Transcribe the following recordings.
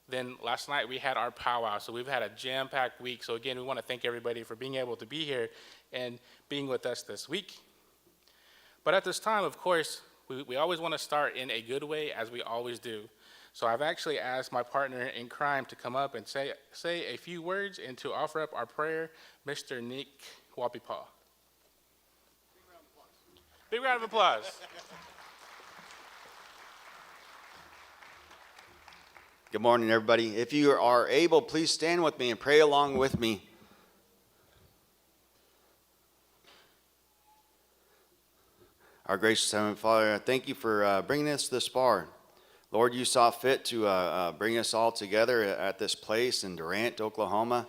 Then last night we had our powwow, so we've had a jam-packed week. So again, we want to thank everybody for being able to be here and being with us this week. But at this time, of course, we always want to start in a good way, as we always do. So I've actually asked my partner in crime to come up and say a few words and to offer up our prayer, Mr. Nick Wapipaw. Big round of applause. Good morning, everybody. If you are able, please stand with me and pray along with me. Our gracious Heavenly Father, I thank you for bringing us this far. Lord, you saw fit to bring us all together at this place in Durant, Oklahoma.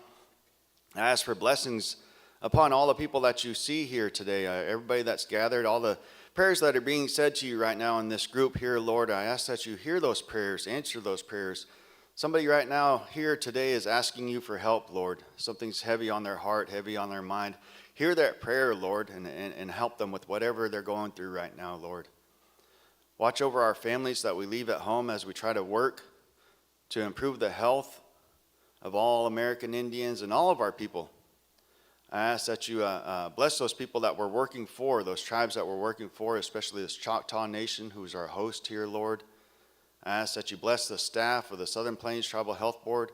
I ask for blessings upon all the people that you see here today, everybody that's gathered, all the prayers that are being said to you right now in this group here, Lord. I ask that you hear those prayers, answer those prayers. Somebody right now here today is asking you for help, Lord. Something's heavy on their heart, heavy on their mind. Hear that prayer, Lord, and help them with whatever they're going through right now, Lord. Watch over our families that we leave at home as we try to work to improve the health of all American Indians and all of our people. I ask that you bless those people that we're working for, those tribes that we're working for, especially this Choctaw Nation, who's our host here, Lord. I ask that you bless the staff of the Southern Plains Tribal Health Board,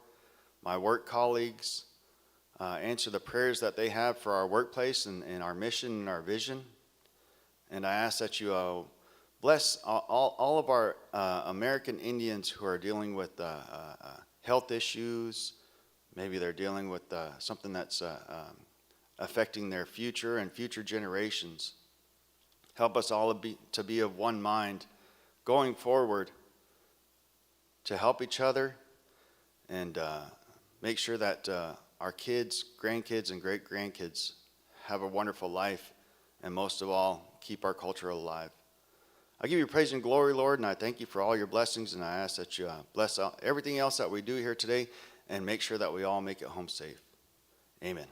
my work colleagues, answer the prayers that they have for our workplace and our mission and our vision. And I ask that you bless all of our American Indians who are dealing with health issues. Maybe they're dealing with something that's affecting their future and future generations. Help us all to be of one mind going forward to help each other and make sure that our kids, grandkids, and great-grandkids have a wonderful life, and most of all, keep our culture alive. I give you praise and glory, Lord, and I thank you for all your blessings, and I ask that you bless everything else that we do here today and make sure that we all make it home safe. Amen.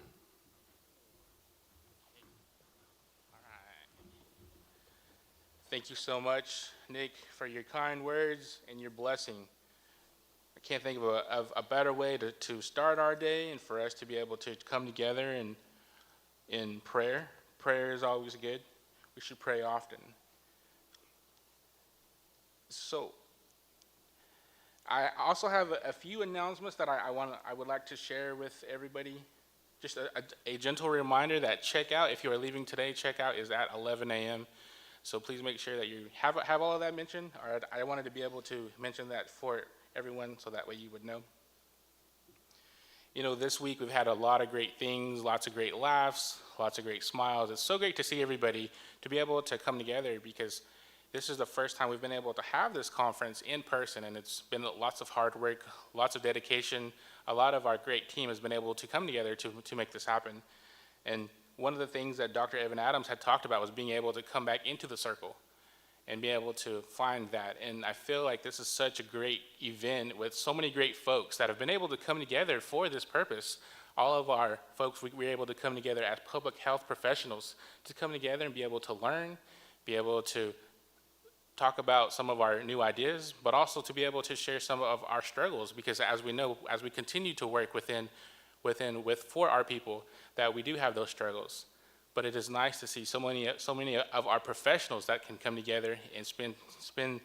Thank you so much, Nick, for your kind words and your blessing. I can't think of a better way to start our day and for us to be able to come together in prayer. Prayer is always good. We should pray often. So I also have a few announcements that I would like to share with everybody. Just a gentle reminder that checkout, if you are leaving today, checkout is at 11 a.m. So please make sure that you have all of that mentioned. Or I wanted to be able to mention that for everyone so that way you would know. You know, this week we've had a lot of great things, lots of great laughs, lots of great smiles. It's so great to see everybody to be able to come together because this is the first time we've been able to have this conference in person, and it's been lots of hard work, lots of dedication. A lot of our great team has been able to come together to make this happen. And one of the things that Dr. Evan Adams had talked about was being able to come back into the circle and be able to find that. And I feel like this is such a great event with so many great folks that have been able to come together for this purpose. All of our folks, we were able to come together as public health professionals to come together and be able to learn, be able to talk about some of our new ideas, but also to be able to share some of our struggles, because as we know, as we continue to work for our people, that we do have those struggles. But it is nice to see so many of our professionals that can come together and spend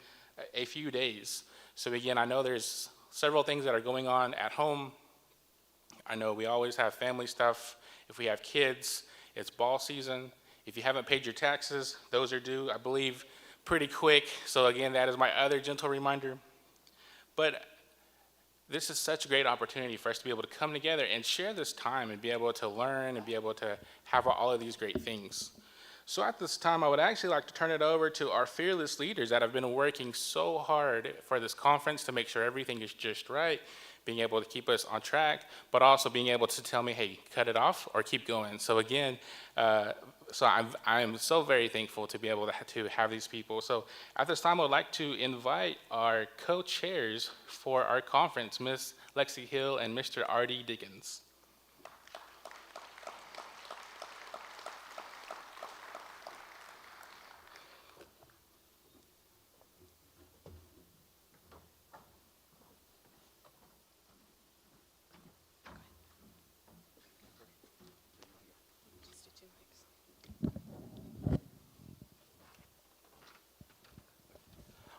a few days. So again, I know there's several things that are going on at home. I know we always have family stuff. If we have kids, it's ball season. If you haven't paid your taxes, those are due, I believe, pretty quick. So again, that is my other gentle reminder. But this is such a great opportunity for us to be able to come together and share this time and be able to learn and be able to have all of these great things. So at this time, I would actually like to turn it over to our fearless leaders that have been working so hard for this conference to make sure everything is just right, being able to keep us on track, but also being able to tell me, hey, cut it off or keep going. So again, I am so very thankful to be able to have these people. So at this time, I would like to invite our co-chairs for our conference, Ms. Lexi Hill and Mr. R.D. Dickens.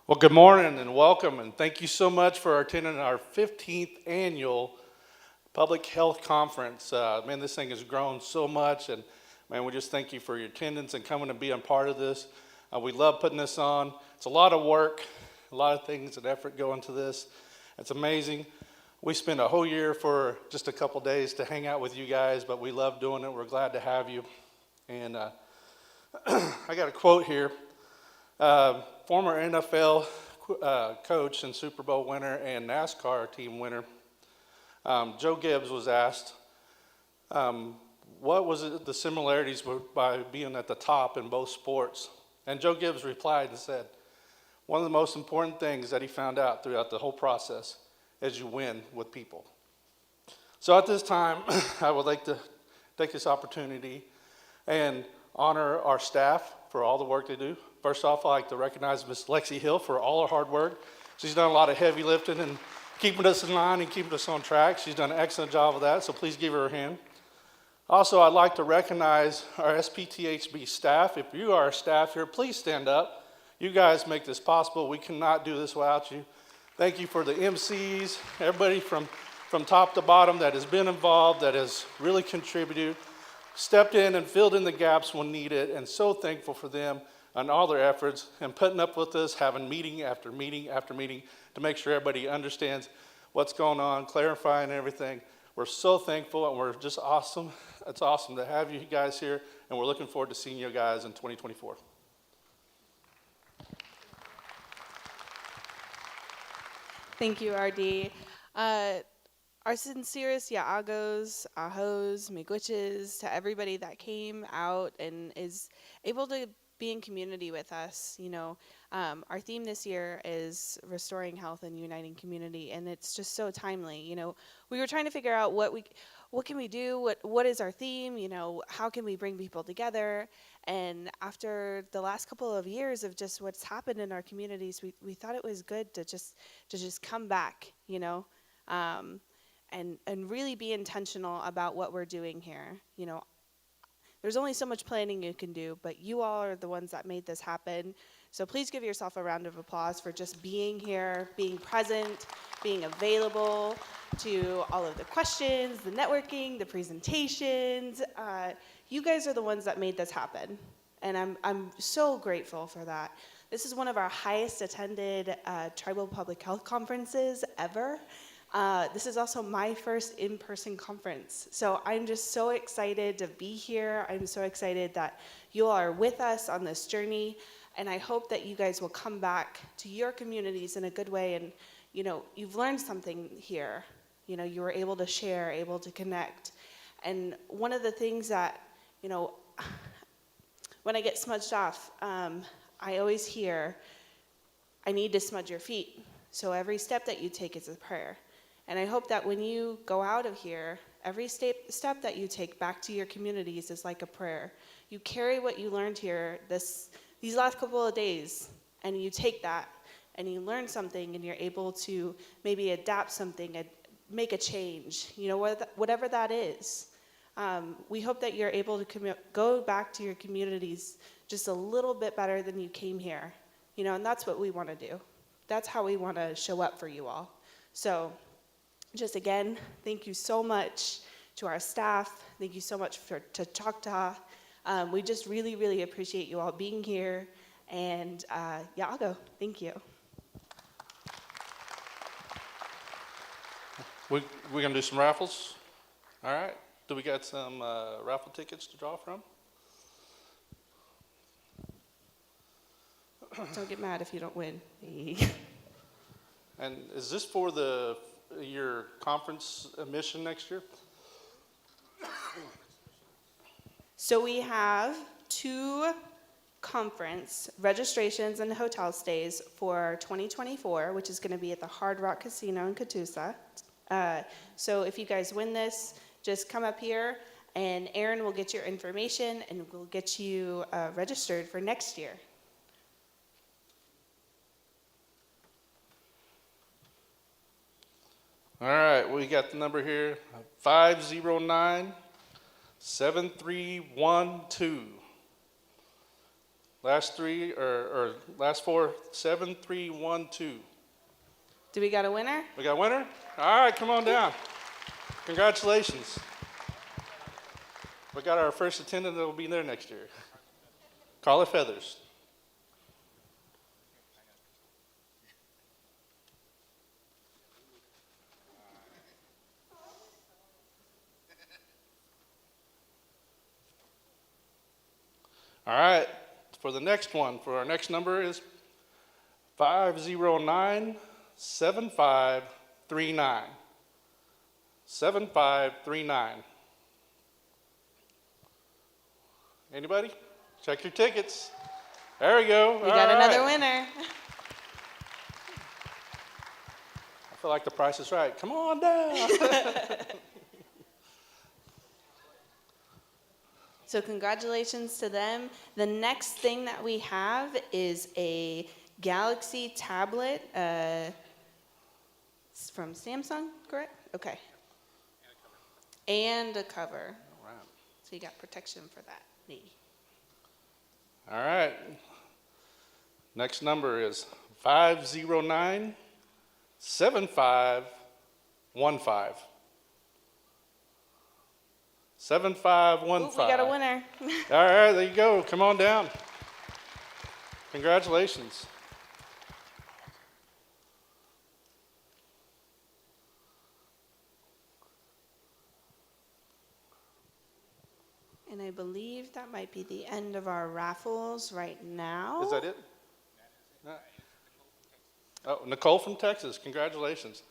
Well, good morning and welcome, and thank you so much for attending our 15th annual Public Health Conference. Man, this thing has grown so much, and man, we just thank you for your attendance and coming and being part of this. We love putting this on. It's a lot of work, a lot of things and effort go into this. It's amazing. We spend a whole year for just a couple days to hang out with you guys, but we love doing it. We're glad to have you. And I got a quote here. Former NFL coach and Super Bowl winner and NASCAR team winner, Joe Gibbs was asked, what was it, the similarities by being at the top in both sports? And Joe Gibbs replied and said, one of the most important things that he found out throughout the whole process is you win with people. So at this time, I would like to take this opportunity and honor our staff for all the work they do. First off, I'd like to recognize Ms. Lexi Hill for all her hard work. She's done a lot of heavy lifting and keeping us in line and keeping us on track. She's done an excellent job of that, so please give her a hand. Also, I'd like to recognize our SPTHB staff. If you are a staff here, please stand up. You guys make this possible. We cannot do this without you. Thank you for the MCs, everybody from top to bottom that has been involved, that has really contributed, stepped in and filled in the gaps when needed, and so thankful for them and all their efforts and putting up with us, having meeting after meeting after meeting to make sure everybody understands what's going on, clarifying everything. We're so thankful and we're just awesome. It's awesome to have you guys here, and we're looking forward to seeing you guys in 2024. Thank you, RD. Our sincerest yaagos, ahos, miigwetches to everybody that came out and is able to be in community with us. You know, our theme this year is restoring health and uniting community, and it's just so timely. You know, we were trying to figure out what can we do, what is our theme, you know, how can we bring people together? And after the last couple of years of just what's happened in our communities, we thought it was good to just come back, you know, and really be intentional about what we're doing here. You know, there's only so much planning you can do, but you all are the ones that made this happen. So please give yourself a round of applause for just being here, being present, being available to all of the questions, the networking, the presentations. You guys are the ones that made this happen, and I'm so grateful for that. This is one of our highest attended tribal public health conferences ever. This is also my first in-person conference. So I'm just so excited to be here. I'm so excited that you all are with us on this journey. And I hope that you guys will come back to your communities in a good way. And, you know, you've learned something here. You know, you were able to share, able to connect. And one of the things that, you know, when I get smudged off, I always hear, I need to smudge your feet. So every step that you take is a prayer. And I hope that when you go out of here, every step that you take back to your communities is like a prayer. You carry what you learned here these last couple of days, and you take that, and you learn something, and you're able to maybe adapt something and make a change, you know, whatever that is. We hope that you're able to go back to your communities just a little bit better than you came here, you know, and that's what we want to do. That's how we want to show up for you all. So just again, thank you so much to our staff. Thank you so much to Choctaw. We just really, really appreciate you all being here. And Yaago, thank you. We're going to do some raffles. All right. Do we got some raffle tickets to draw from? Don't get mad if you don't win. And is this for your conference admission next year? So we have 2 conference registrations and hotel stays for 2024, which is going to be at the Hard Rock Casino in Catoosa. So if you guys win this, just come up here and Aaron will get your information and we'll get you registered for next year. All right, we got the number here, 509-7312. Last three, or last four, 7312. Do we got a winner? We got a winner? All right, come on down. Congratulations. We got our first attendant that will be there next year. Carla Feathers. All right, for the next one, for our next number is 509-7539. 7539. Anybody? Check your tickets. There we go. We got All another right. winner. I feel like the price is right. Come on down. So congratulations to them. The next thing that we have is a Galaxy tablet it's from Samsung, correct? Okay. And a cover. All right. So you got protection for that knee. All right. Next number is 509-7515. 7515. Ooh, we got a winner. All right, there you go. Come on down. Congratulations. And I believe that might be the end of our raffles right now. Is that it? Oh, Nicole from Texas. Congratulations.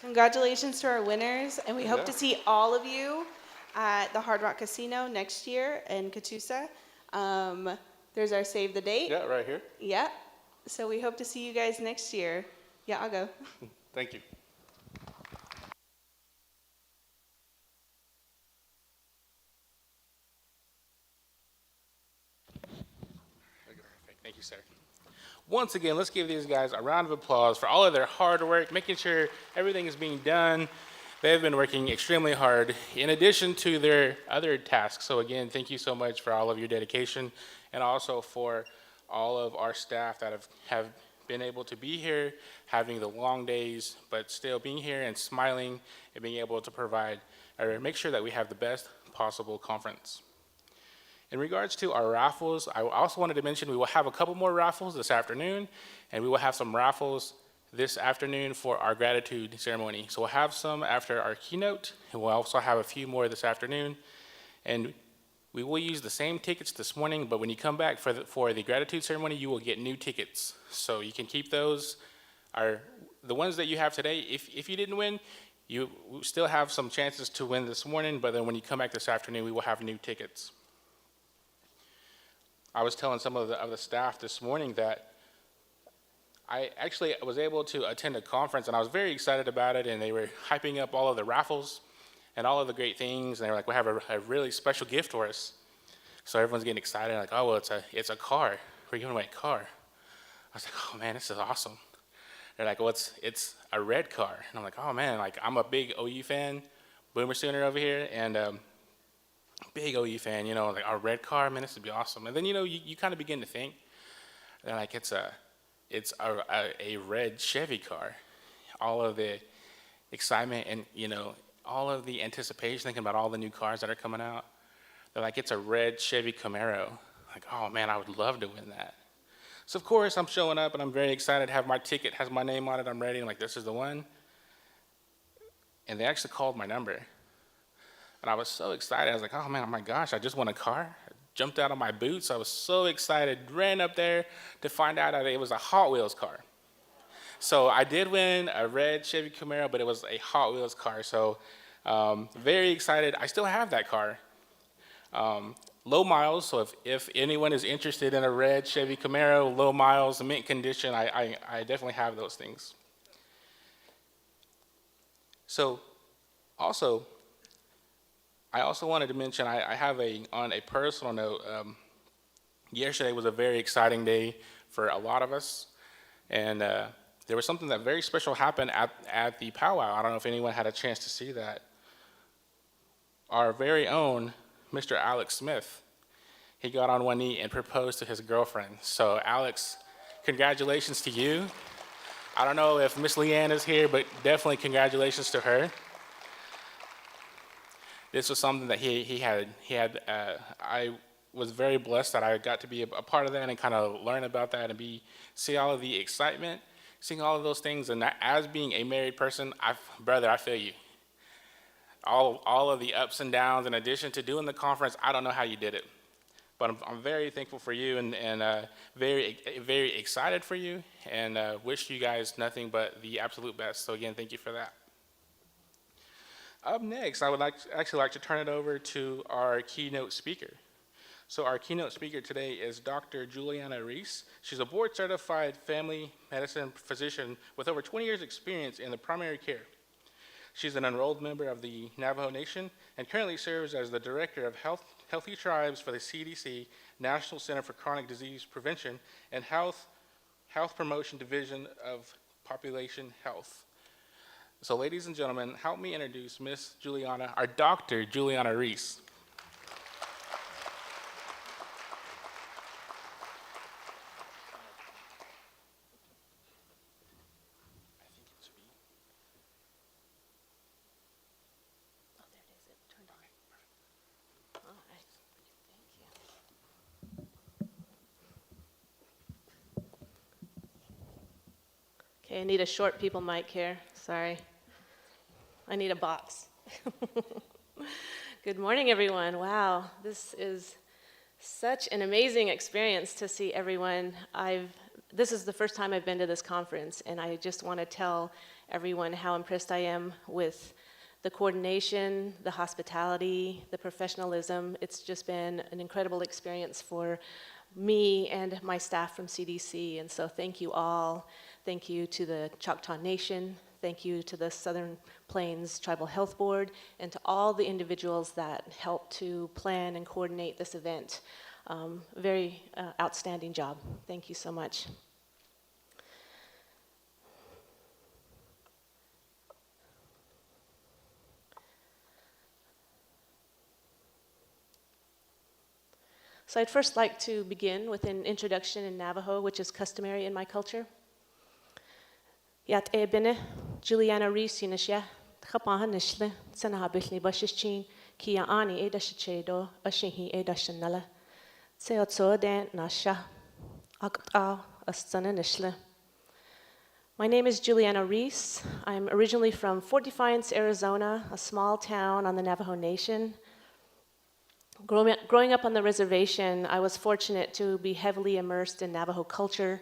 Congratulations to our winners, and we hope Yeah. to see all of you at the Hard Rock Casino next year in Catoosa. There's our save the date. Yeah, right here. Yeah. So we hope to see you guys next year. Yeah, I'll go. Thank you. Thank you, sir. Once again, let's give these guys a round of applause for all of their hard work, making sure everything is being done. They've been working extremely hard in addition to their other tasks. So again, thank you so much for all of your dedication, and also for all of our staff that have been able to be here, having the long days, but still being here and smiling and being able to provide or make sure that we have the best possible conference. In regards to our raffles, I also wanted to mention we will have a couple more raffles this afternoon, and we will have some raffles this afternoon for our gratitude ceremony. So we'll have some after our keynote, and we'll also have a few more this afternoon. And we will use the same tickets this morning, but when you come back for the gratitude ceremony, you will get new tickets. So you can keep those. The ones that you have today, if you didn't win, you still have some chances to win this morning, but then when you come back this afternoon, we will have new tickets. I was telling some of the staff this morning that I actually was able to attend a conference, and I was very excited about it, and they were hyping up all of the raffles and all of the great things, and they were like, we have a really special gift for us. So everyone's getting excited, like, oh, well, it's a car. We're giving away a car. I was like, oh, man, this is awesome. They're like, well, it's a red car. And I'm like, oh, man, like, I'm a big OU fan, Boomer Sooner over here, and big OU fan, you know, like, a red car, man, this would be awesome. And then, you know, you kind of begin to think, and like, it's a red Chevy car. All of the excitement and, you know, all of the anticipation, thinking about all the new cars that are coming out. They're like, it's a red Chevy Camaro. Like, oh man, I would love to win that. So of course I'm showing up and I'm very excited to have my ticket, has my name on it, I'm ready, I'm like, this is the one. And they actually called my number. And I was so excited, I was like, oh man, oh my gosh, I just won a car. I jumped out of my boots, I was so excited, ran up there to find out that it was a Hot Wheels car. So I did win a red Chevy Camaro, but it was a Hot Wheels car. So very excited. I still have that car. Low miles, so if anyone is interested in a red Chevy Camaro, low miles, mint condition, I definitely have those things. So also, I also wanted to mention, I have on a personal note, yesterday was a very exciting day for a lot of us. And there was something that very special happened at the powwow. I don't know if anyone had a chance to see that. Our very own Mr. Alex Smith, he got on one knee and proposed to his girlfriend. So Alex, congratulations to you. I don't know if Miss Leanne is here, but definitely congratulations to her. This was something that he had. I was very blessed that I got to be a part of that and kind of learn about that and see all of the excitement, seeing all of those things. And as being a married person, brother, I feel you. All of the ups and downs, in addition to doing the conference, I don't know how you did it. But I'm very thankful for you and very, very excited for you, and wish you guys nothing but the absolute best. So again, thank you for that. Up next, I would actually like to turn it over to our keynote speaker. So our keynote speaker today is Dr. Juliana Reese. She's a board-certified family medicine physician with over 20 years' experience in the primary care. She's an enrolled member of the Navajo Nation and currently serves as the Director of Healthy Tribes for the CDC, National Center for Chronic Disease Prevention, and Health Promotion Division of Population Health. So ladies and gentlemen, help me introduce Miss Juliana, our Dr. Juliana Reese. Okay, I need a short people mic here. Sorry. I need a box. Good morning, everyone. Wow, this is such an amazing experience to see everyone. This is the first time I've been to this conference, and I just want to tell everyone how impressed I am with the coordination, the hospitality, the professionalism. It's just been an incredible experience for me and my staff from CDC, and so thank you all. Thank you to the Choctaw Nation. Thank you to the Southern Plains Tribal Health Board and to all the individuals that helped to plan and coordinate this event. Very outstanding job. Thank you so much. So I'd first like to begin with an introduction in Navajo, which is customary in my culture. Yat ebene Juliana Reese nishya khapaha nishle sanaha bilni bashichin kia ani edashichedo ashihi edashanala seotso dan nasha akta astana nishle. My name is Juliana Reese. I'm originally from Fort Defiance, Arizona, a small town on the Navajo Nation. Growing up on the reservation, I was fortunate to be heavily immersed in Navajo culture,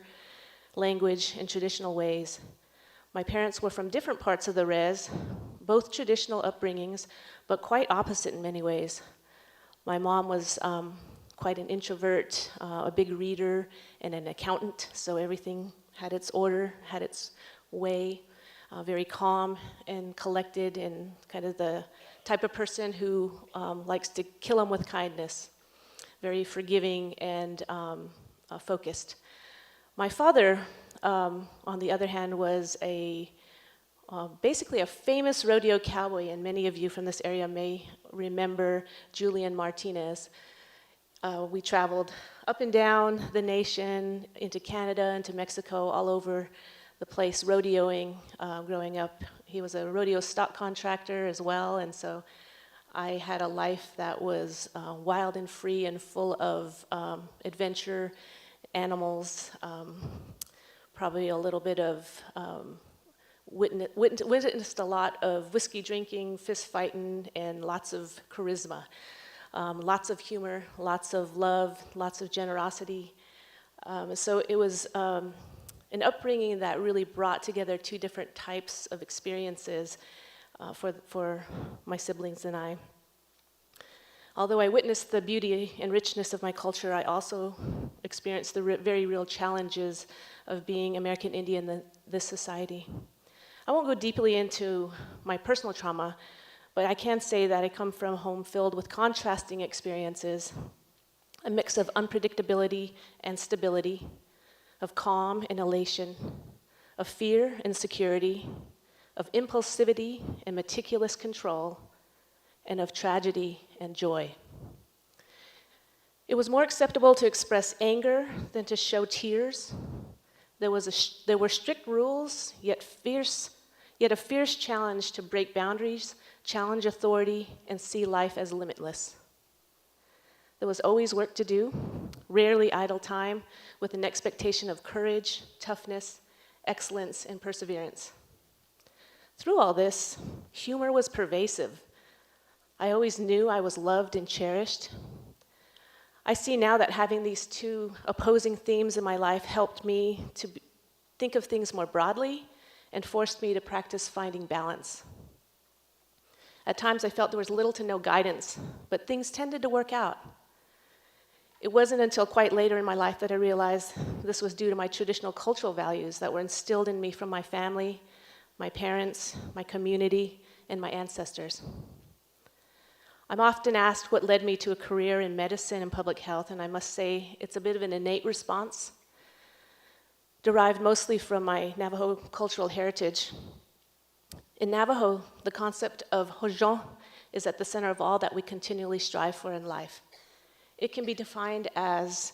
language, and traditional ways. My parents were from different parts of the res, both traditional upbringings, but quite opposite in many ways. My mom was quite an introvert, a big reader, and an accountant, so everything had its order, had its way, very calm and collected, and kind of the type of person who likes to kill them with kindness, very forgiving and focused. My father, on the other hand, was basically a famous rodeo cowboy, and many of you from this area may remember Julian Martinez. We traveled up and down the nation, into Canada, into Mexico, all over the place, rodeoing growing up. He was a rodeo stock contractor as well, and so I had a life that was wild and free and full of adventure, animals, probably a little bit of witnessed a lot of whiskey drinking, fist fighting, and lots of charisma, lots of humor, lots of love, lots of generosity. So it was an upbringing that really brought together two different types of experiences for my siblings and I. Although I witnessed the beauty and richness of my culture, I also experienced the very real challenges of being American Indian in this society. I won't go deeply into my personal trauma, but I can say that I come from a home filled with contrasting experiences, a mix of unpredictability and stability, of calm and elation, of fear and security, of impulsivity and meticulous control, and of tragedy and joy. It was more acceptable to express anger than to show tears. There were strict rules, yet a fierce challenge to break boundaries, challenge authority, and see life as limitless. There was always work to do, rarely idle time, with an expectation of courage, toughness, excellence, and perseverance. Through all this, humor was pervasive. I always knew I was loved and cherished. I see now that having these two opposing themes in my life helped me to think of things more broadly and forced me to practice finding balance. At times I felt there was little to no guidance, but things tended to work out. It wasn't until quite later in my life that I realized this was due to my traditional cultural values that were instilled in me from my family, my parents, my community, and my ancestors. I'm often asked what led me to a career in medicine and public health, and I must say it's a bit of an innate response, derived mostly from my Navajo cultural heritage. In Navajo, the concept of Hojon is at the center of all that we continually strive for in life. It can be defined as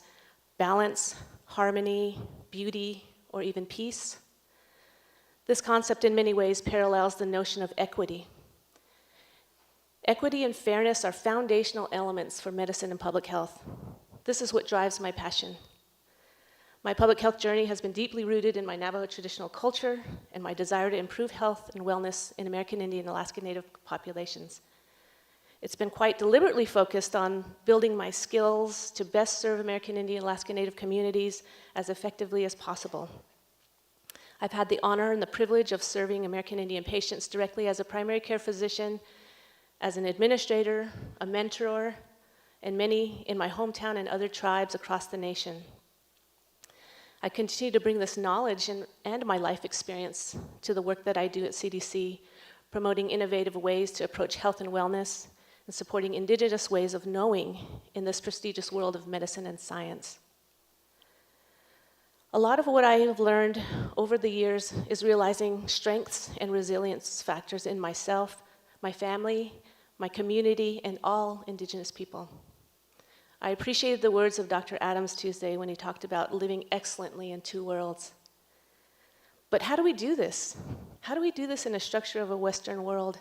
balance, harmony, beauty, or even peace. This concept in many ways parallels the notion of equity. Equity and fairness are foundational elements for medicine and public health. This is what drives my passion. My public health journey has been deeply rooted in my Navajo traditional culture and my desire to improve health and wellness in American Indian and Alaska Native populations. It's been quite deliberately focused on building my skills to best serve American Indian and Alaska Native communities as effectively as possible. I've had the honor and the privilege of serving American Indian patients directly as a primary care physician, as an administrator, a mentor, and many in my hometown and other tribes across the nation. I continue to bring this knowledge and my life experience to the work that I do at CDC, promoting innovative ways to approach health and wellness and supporting indigenous ways of knowing in this prestigious world of medicine and science. A lot of what I have learned over the years is realizing strengths and resilience factors in myself, my family, my community, and all indigenous people. I appreciated the words of Dr. Adams Tuesday when he talked about living excellently in two worlds. But how do we do this? How do we do this in a structure of a Western world?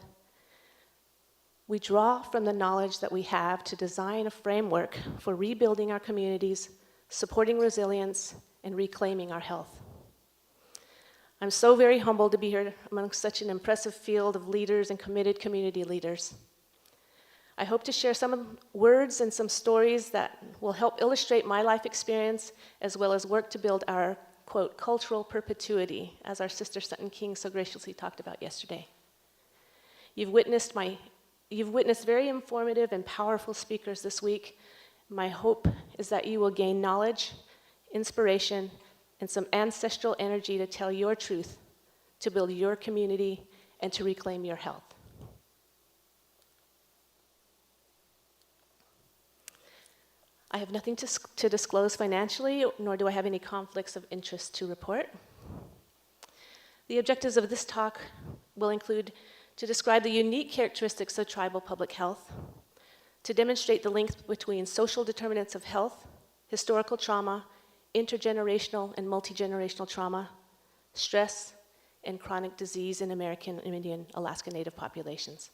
We draw from the knowledge that we have to design a framework for rebuilding our communities, supporting resilience, and reclaiming our health. I'm so very humbled to be here amongst such an impressive field of leaders and committed community leaders. I hope to share some words and some stories that will help illustrate my life experience, as well as work to build our, quote, cultural perpetuity, as our sister Sutton King so graciously talked about yesterday. You've witnessed very informative and powerful speakers this week. My hope is that you will gain knowledge, inspiration, and some ancestral energy to tell your truth, to build your community, and to reclaim your health. I have nothing to disclose financially, nor do I have any conflicts of interest to report. The objectives of this talk will include to describe the unique characteristics of tribal public health, to demonstrate the link between social determinants of health, historical trauma, intergenerational and multi-generational trauma, stress, and chronic disease in American Indian Alaska Native populations.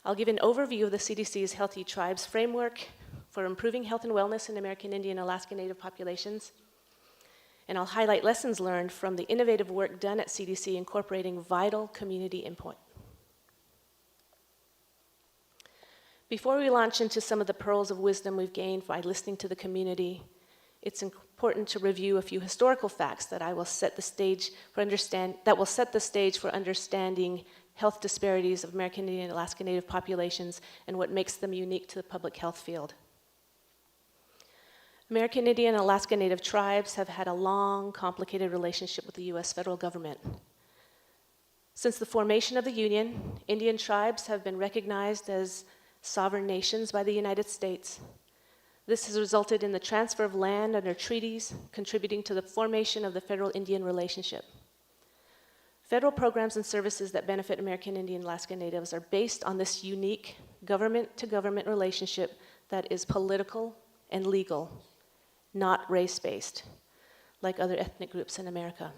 I'll give an overview of the CDC's Healthy Tribes framework for improving health and wellness in American Indian and Alaska Native populations, and I'll highlight lessons learned from the innovative work done at CDC incorporating vital community input. Before we launch into some of the pearls of wisdom we've gained by listening to the community, it's important to review a few historical facts that will set the stage for understanding health disparities of American Indian and Alaska Native populations and what makes them unique to the public health field. American Indian and Alaska Native tribes have had a long, complicated relationship with the U.S. federal government. Since the formation of the Union, Indian tribes have been recognized as sovereign nations by the United States. This has resulted in the transfer of land under treaties, contributing to the formation of the federal Indian relationship. Federal programs and services that benefit American Indian and Alaska Natives are based on this unique government-to-government relationship that is political and legal, not race-based, like other ethnic groups in America.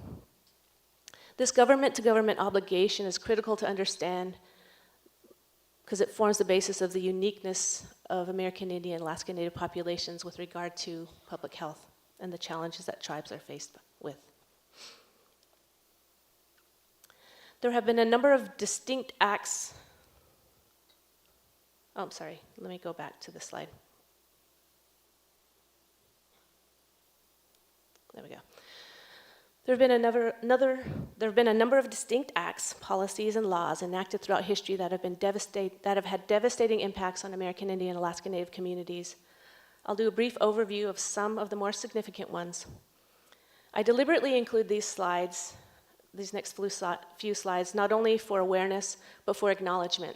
This government-to-government obligation is critical to understand because it forms the basis of the uniqueness of American Indian and Alaska Native populations with regard to public health and the challenges that tribes are faced with. There have been a number of distinct acts. Oh, I'm sorry, let me go back to the slide. There we go. There have been a number of distinct acts, policies, and laws enacted throughout history that have had devastating impacts on American Indian and Alaska Native communities. I'll do a brief overview of some of the more significant ones. I deliberately include these slides, these next few slides, not only for awareness, but for acknowledgement.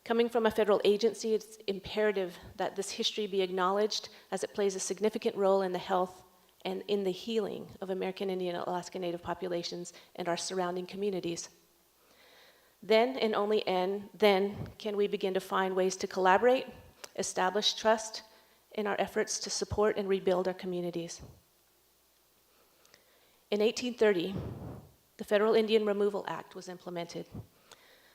Coming from a federal agency, it's imperative that this history be acknowledged as it plays a significant role in the health and in the healing of American Indian and Alaska Native populations and our surrounding communities. Then, and only then, can we begin to find ways to collaborate, establish trust in our efforts to support and rebuild our communities. In 1830, the Federal Indian Removal Act was implemented.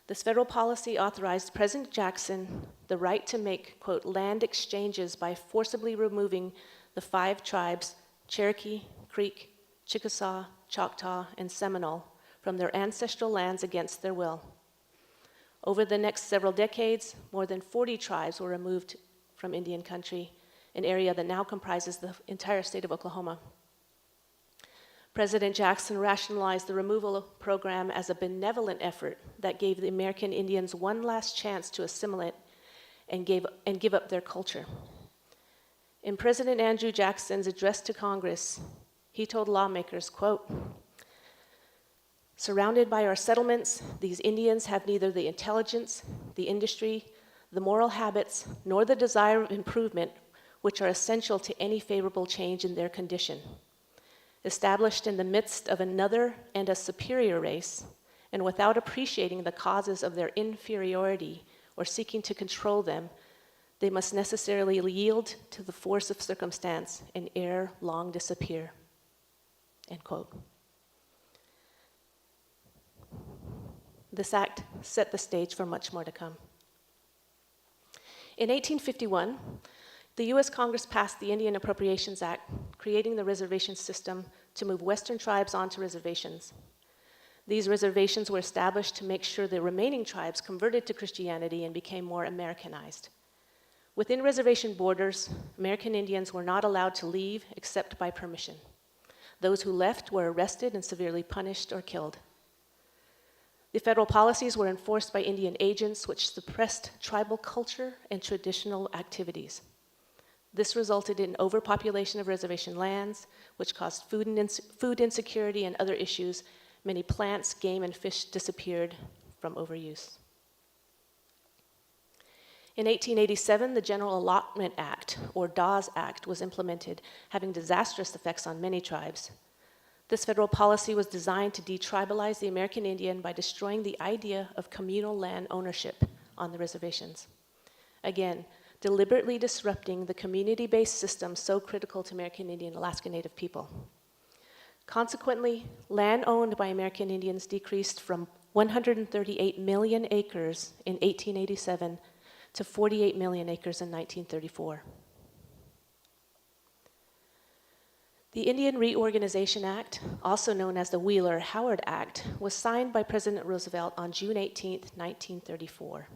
This federal policy authorized President Jackson the right to make, quote, land exchanges by forcibly removing the 5 tribes, Cherokee, Creek, Chickasaw, Choctaw, and Seminole, from their ancestral lands against their will. Over the next several decades, more than 40 tribes were removed from Indian country, an area that now comprises the entire state of Oklahoma. President Jackson rationalized the removal program as a benevolent effort that gave the American Indians one last chance to assimilate and give up their culture. In President Andrew Jackson's address to Congress, he told lawmakers, quote, "Surrounded by our settlements, these Indians have neither the intelligence, the industry, the moral habits, nor the desire of improvement which are essential to any favorable change in their condition. Established in the midst of another and a superior race, and without appreciating the causes of their inferiority or seeking to control them, they must necessarily yield to the force of circumstance and ere long disappear." End quote. This act set the stage for much more to come. In 1851, the U.S. Congress passed the Indian Appropriations Act, creating the reservation system to move Western tribes onto reservations. These reservations were established to make sure the remaining tribes converted to Christianity and became more Americanized. Within reservation borders, American Indians were not allowed to leave except by permission. Those who left were arrested and severely punished or killed. The federal policies were enforced by Indian agents, which suppressed tribal culture and traditional activities. This resulted in overpopulation of reservation lands, which caused food insecurity and other issues. Many plants, game, and fish disappeared from overuse. In 1887, the General Allotment Act, or Dawes Act, was implemented, having disastrous effects on many tribes. This federal policy was designed to detribalize the American Indian by destroying the idea of communal land ownership on the reservations. Again, deliberately disrupting the community-based system so critical to American Indian and Alaska Native people. Consequently, land owned by American Indians decreased from 138 million acres in 1887 to 48 million acres in 1934. The Indian Reorganization Act, also known as the Wheeler-Howard Act, was signed by President Roosevelt on June 18, 1934.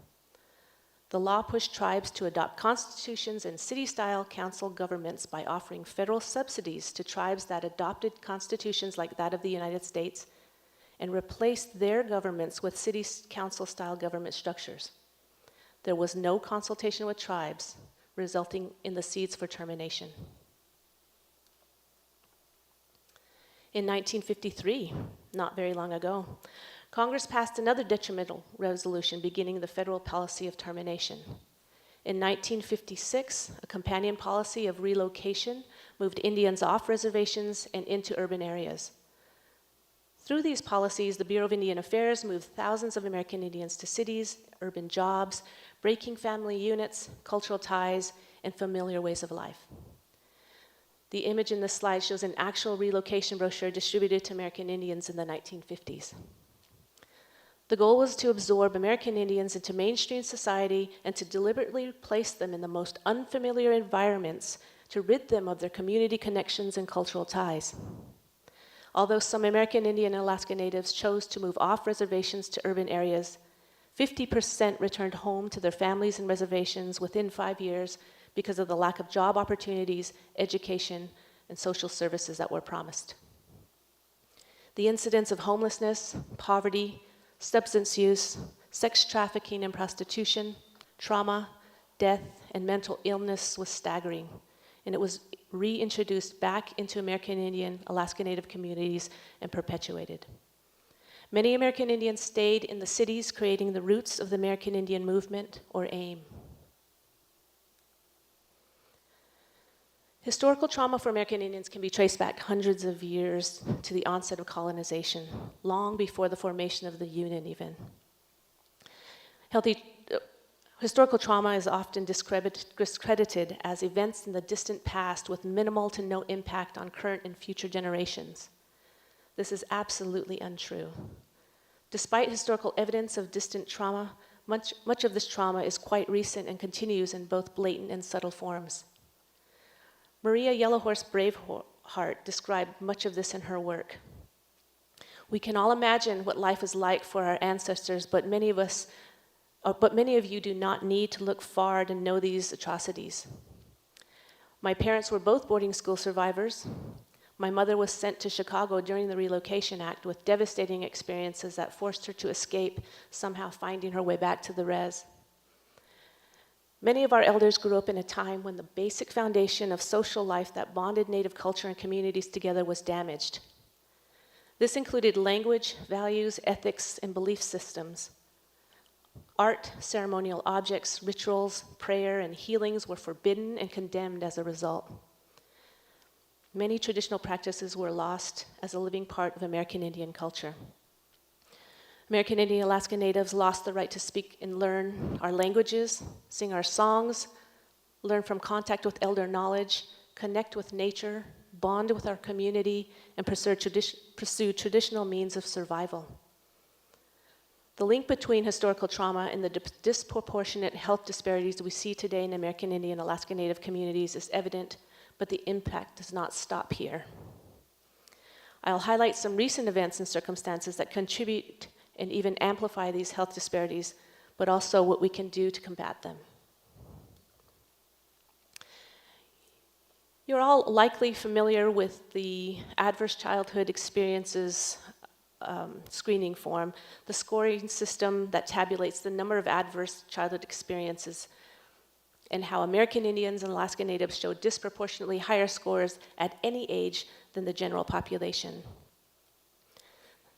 The law pushed tribes to adopt constitutions and city-style council governments by offering federal subsidies to tribes that adopted constitutions like that of the United States and replaced their governments with city council-style government structures. There was no consultation with tribes, resulting in the seeds for termination. In 1953, not very long ago, Congress passed another detrimental resolution beginning the federal policy of termination. In 1956, a companion policy of relocation moved Indians off reservations and into urban areas. Through these policies, the Bureau of Indian Affairs moved thousands of American Indians to cities, urban jobs, breaking family units, cultural ties, and familiar ways of life. The image in this slide shows an actual relocation brochure distributed to American Indians in the 1950s. The goal was to absorb American Indians into mainstream society and to deliberately place them in the most unfamiliar environments to rid them of their community connections and cultural ties. Although some American Indian and Alaska Natives chose to move off reservations to urban areas, 50% returned home to their families and reservations within 5 years because of the lack of job opportunities, education, and social services that were promised. The incidence of homelessness, poverty, substance use, sex trafficking and prostitution, trauma, death, and mental illness was staggering, and it was reintroduced back into American Indian, Alaska Native communities and perpetuated. Many American Indians stayed in the cities, creating the roots of the American Indian movement, or AIM. Historical trauma for American Indians can be traced back hundreds of years to the onset of colonization, long before the formation of the Union even. Historical trauma is often discredited as events in the distant past with minimal to no impact on current and future generations. This is absolutely untrue. Despite historical evidence of distant trauma, much of this trauma is quite recent and continues in both blatant and subtle forms. Maria Yellowhorse Braveheart described much of this in her work. We can all imagine what life is like for our ancestors, but many of you do not need to look far to know these atrocities. My parents were both boarding school survivors. My mother was sent to Chicago during the Relocation Act with devastating experiences that forced her to escape, somehow finding her way back to the res. Many of our elders grew up in a time when the basic foundation of social life that bonded Native culture and communities together was damaged. This included language, values, ethics, and belief systems. Art, ceremonial objects, rituals, prayer, and healings were forbidden and condemned as a result. Many traditional practices were lost as a living part of American Indian culture. American Indian Alaska Natives lost the right to speak and learn our languages, sing our songs, learn from contact with elder knowledge, connect with nature, bond with our community, and pursue traditional means of survival. The link between historical trauma and the disproportionate health disparities we see today in American Indian Alaska Native communities is evident, but the impact does not stop here. I'll highlight some recent events and circumstances that contribute and even amplify these health disparities, but also what we can do to combat them. You're all likely familiar with the Adverse Childhood Experiences screening form, the scoring system that tabulates the number of adverse childhood experiences and how American Indians and Alaska Natives show disproportionately higher scores at any age than the general population.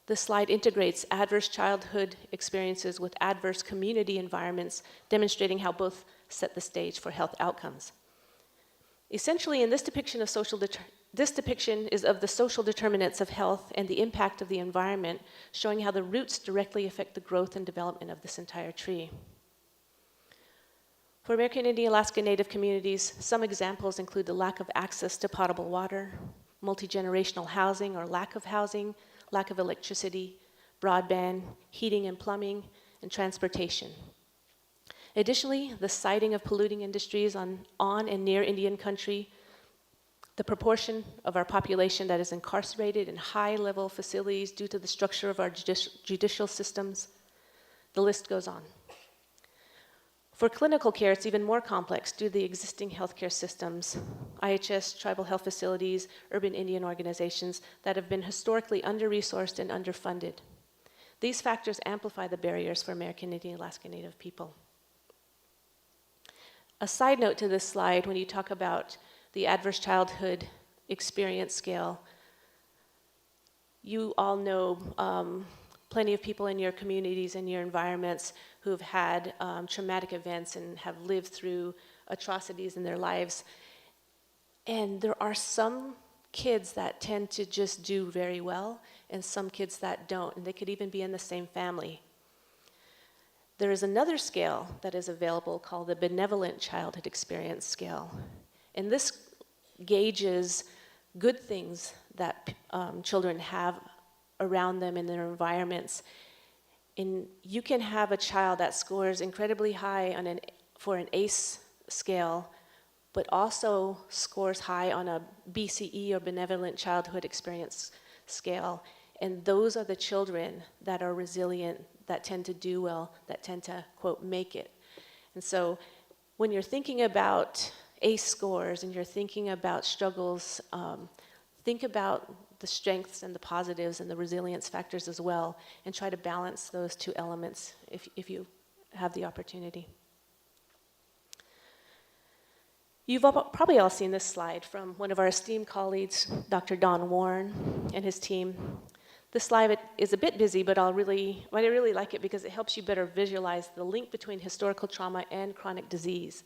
This slide integrates adverse childhood experiences with adverse community environments, demonstrating how both set the stage for health outcomes. Essentially, in this depiction of this depiction is of the social determinants of health and the impact of the environment, showing how the roots directly affect the growth and development of this entire tree. For American Indian Alaska Native communities, some examples include the lack of access to potable water, multi-generational housing or lack of housing, lack of electricity, broadband, heating and plumbing, and transportation. Additionally, the siting of polluting industries on and near Indian country, the proportion of our population that is incarcerated in high-level facilities due to the structure of our judicial systems, the list goes on. For clinical care, it's even more complex due to the existing healthcare systems, IHS, tribal health facilities, urban Indian organizations that have been historically under-resourced and underfunded. These factors amplify the barriers for American Indian Alaska Native people. A side note to this slide, when you talk about the adverse childhood experience scale, you all know plenty of people in your communities and your environments who have had traumatic events and have lived through atrocities in their lives. And there are some kids that tend to just do very well and some kids that don't, and they could even be in the same family. There is another scale that is available called the Benevolent Childhood Experience Scale. And this gauges good things that children have around them in their environments. And you can have a child that scores incredibly high for an ACE scale, but also scores high on a BCE or Benevolent Childhood Experience Scale. And those are the children that are resilient, that tend to do well, that tend to, quote, make it. And so when you're thinking about ACE scores and you're thinking about struggles, think about the strengths and the positives and the resilience factors as well, and try to balance those two elements if you have the opportunity. You've probably all seen this slide from one of our esteemed colleagues, Dr. Don Warren and his team. This slide is a bit busy, but I really like it because it helps you better visualize the link between historical trauma and chronic disease.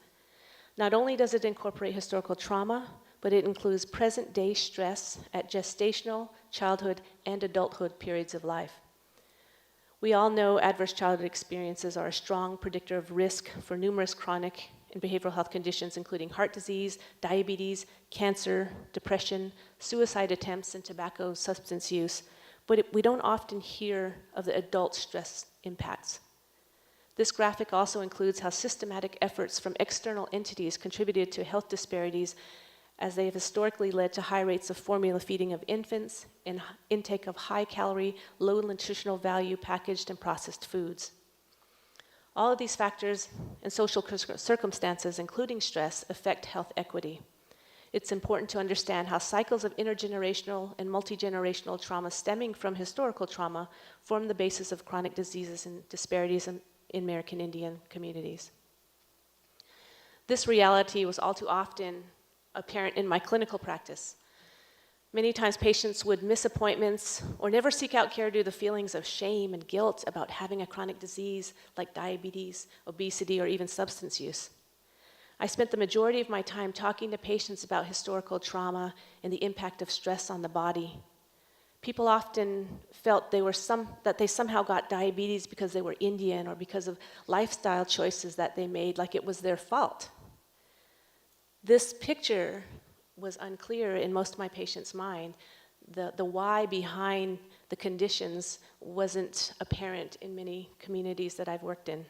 Not only does it incorporate historical trauma, but it includes present-day stress at gestational, childhood, and adulthood periods of life. We all know adverse childhood experiences are a strong predictor of risk for numerous chronic and behavioral health conditions, including heart disease, diabetes, cancer, depression, suicide attempts, and tobacco substance use. But we don't often hear of the adult stress impacts. This graphic also includes how systematic efforts from external entities contributed to health disparities, as they have historically led to high rates of formula feeding of infants and intake of high-calorie, low nutritional value packaged and processed foods. All of these factors and social circumstances, including stress, affect health equity. It's important to understand how cycles of intergenerational and multi-generational trauma stemming from historical trauma form the basis of chronic diseases and disparities in American Indian communities. This reality was all too often apparent in my clinical practice. Many times patients would miss appointments or never seek out care due to feelings of shame and guilt about having a chronic disease like diabetes, obesity, or even substance use. I spent the majority of my time talking to patients about historical trauma and the impact of stress on the body. People often felt that they somehow got diabetes because they were Indian or because of lifestyle choices that they made, like it was their fault. This picture was unclear in most of my patients' mind. The why behind the conditions wasn't apparent in many communities that I've worked in.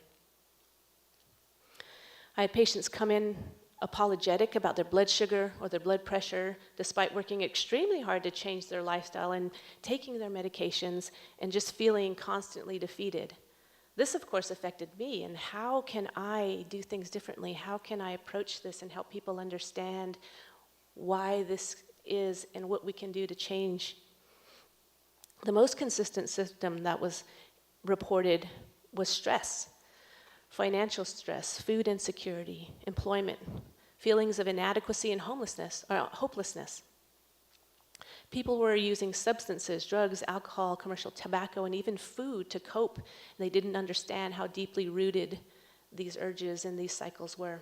I had patients come in apologetic about their blood sugar or their blood pressure, despite working extremely hard to change their lifestyle and taking their medications and just feeling constantly defeated. This, of course, affected me, and how can I do things differently? How can I approach this and help people understand why this is and what we can do to change? The most consistent symptom that was reported was stress. Financial stress, food insecurity, employment, feelings of inadequacy and hopelessness. People were using substances, drugs, alcohol, commercial tobacco, and even food to cope. And they didn't understand how deeply rooted these urges and these cycles were.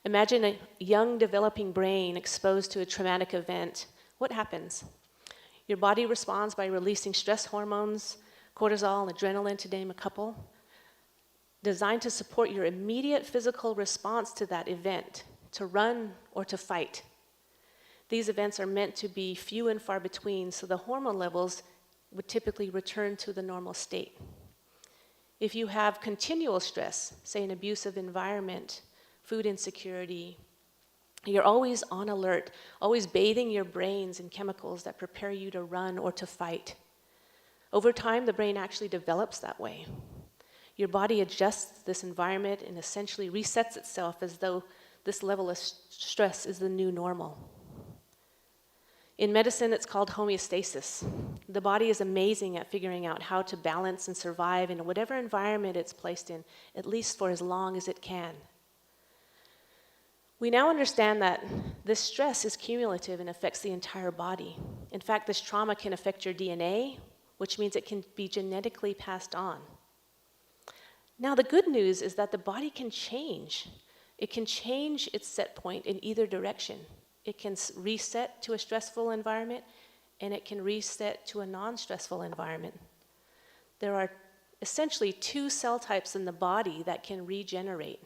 Imagine a young developing brain exposed to a traumatic event. What happens? Your body responds by releasing stress hormones, cortisol, and adrenaline, to name a couple, designed to support your immediate physical response to that event, to run or to fight. These events are meant to be few and far between, so the hormone levels would typically return to the normal state. If you have continual stress, say an abusive environment, food insecurity, you're always on alert, always bathing your brains in chemicals that prepare you to run or to fight. Over time, the brain actually develops that way. Your body adjusts this environment and essentially resets itself as though this level of stress is the new normal. In medicine, it's called homeostasis. The body is amazing at figuring out how to balance and survive in whatever environment it's placed in, at least for as long as it can. We now understand that this stress is cumulative and affects the entire body. In fact, this trauma can affect your DNA, which means it can be genetically passed on. Now, the good news is that the body can change. It can change its set point in either direction. it can reset to a stressful environment, and it can reset to a non-stressful environment. There are essentially two cell types in the body that can regenerate.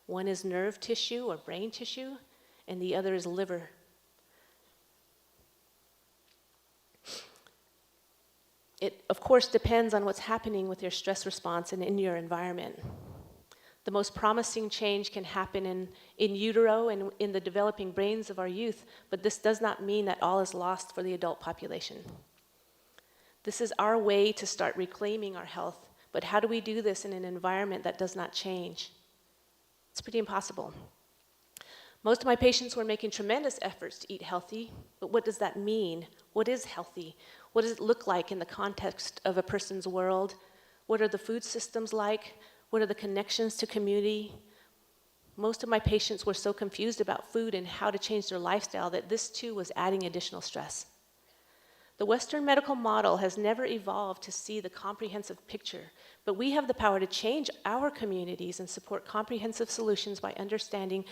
One is nerve tissue or brain tissue, and the other is liver. It, of course, depends on what's happening with your stress response and in your environment. The most promising change can happen in utero and in the developing brains of our youth, but this does not mean that all is lost for the adult population. This is our way to start reclaiming our health, but how do we do this in an environment that does not change? It's pretty impossible. Most of my patients were making tremendous efforts to eat healthy, but what does that mean? What is healthy? What does it look like in the context of a person's world? What are the food systems like? What are the connections to community? Most of my patients were so confused about food and how to change their lifestyle that this too was adding additional stress. The Western medical model has never evolved to see the comprehensive picture, but we have the power to change our communities and support comprehensive solutions by understanding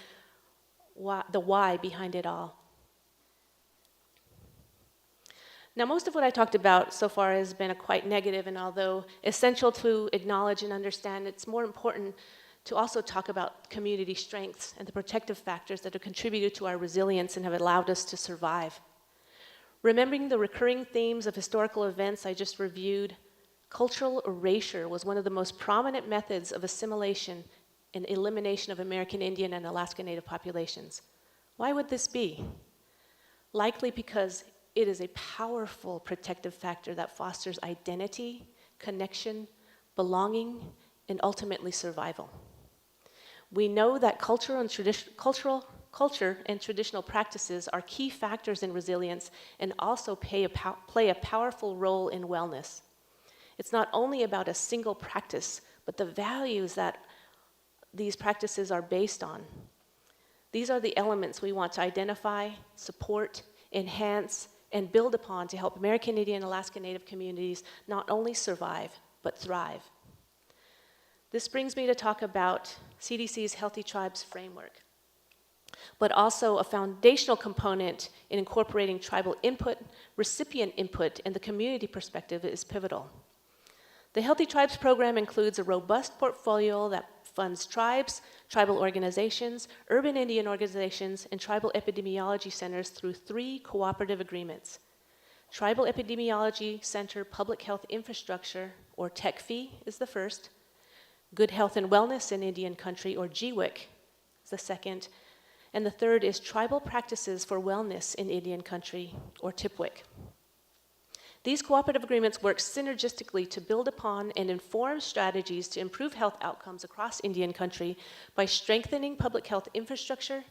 the why behind it all. Now, most of what I talked about so far has been quite negative, and although essential to acknowledge and understand, it's more important to also talk about community strengths and the protective factors that have contributed to our resilience and have allowed us to survive. Remembering the recurring themes of historical events I just reviewed, cultural erasure was one of the most prominent methods of assimilation and elimination of American Indian and Alaska Native populations. Why would this be? Likely because it is a powerful protective factor that fosters identity, connection, belonging, and ultimately survival. We know that culture and traditional practices are key factors in resilience and also play a powerful role in wellness. It's not only about a single practice, but the values that these practices are based on. These are the elements we want to identify, support, enhance, and build upon to help American Indian and Alaska Native communities not only survive, but thrive. This brings me to talk about CDC's Healthy Tribes framework, but also a foundational component in incorporating tribal input, recipient input, and the community perspective is pivotal. The Healthy Tribes program includes a robust portfolio that funds tribes, tribal organizations, urban Indian organizations, and tribal epidemiology centers through 3 cooperative agreements. Tribal Epidemiology Center Public Health Infrastructure, or TECFI, is the first. Good Health and Wellness in Indian Country, or GWIC, is the second. And the third is Tribal Practices for Wellness in Indian Country, or TIPWIC. These cooperative agreements work synergistically to build upon and inform strategies to improve health outcomes across Indian Country by strengthening public health infrastructure,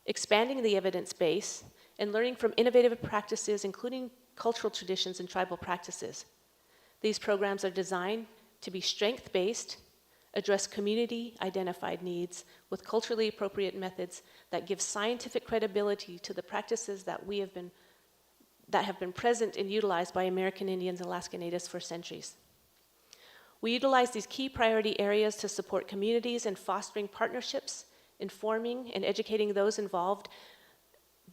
expanding the evidence base, and learning from innovative practices, including cultural traditions and tribal practices. These programs are designed to be strength-based, address community-identified needs with culturally appropriate methods that give scientific credibility to the practices that have been present and utilized by American Indians and Alaska Natives for centuries. We utilize these key priority areas to support communities in fostering partnerships, informing and educating those involved,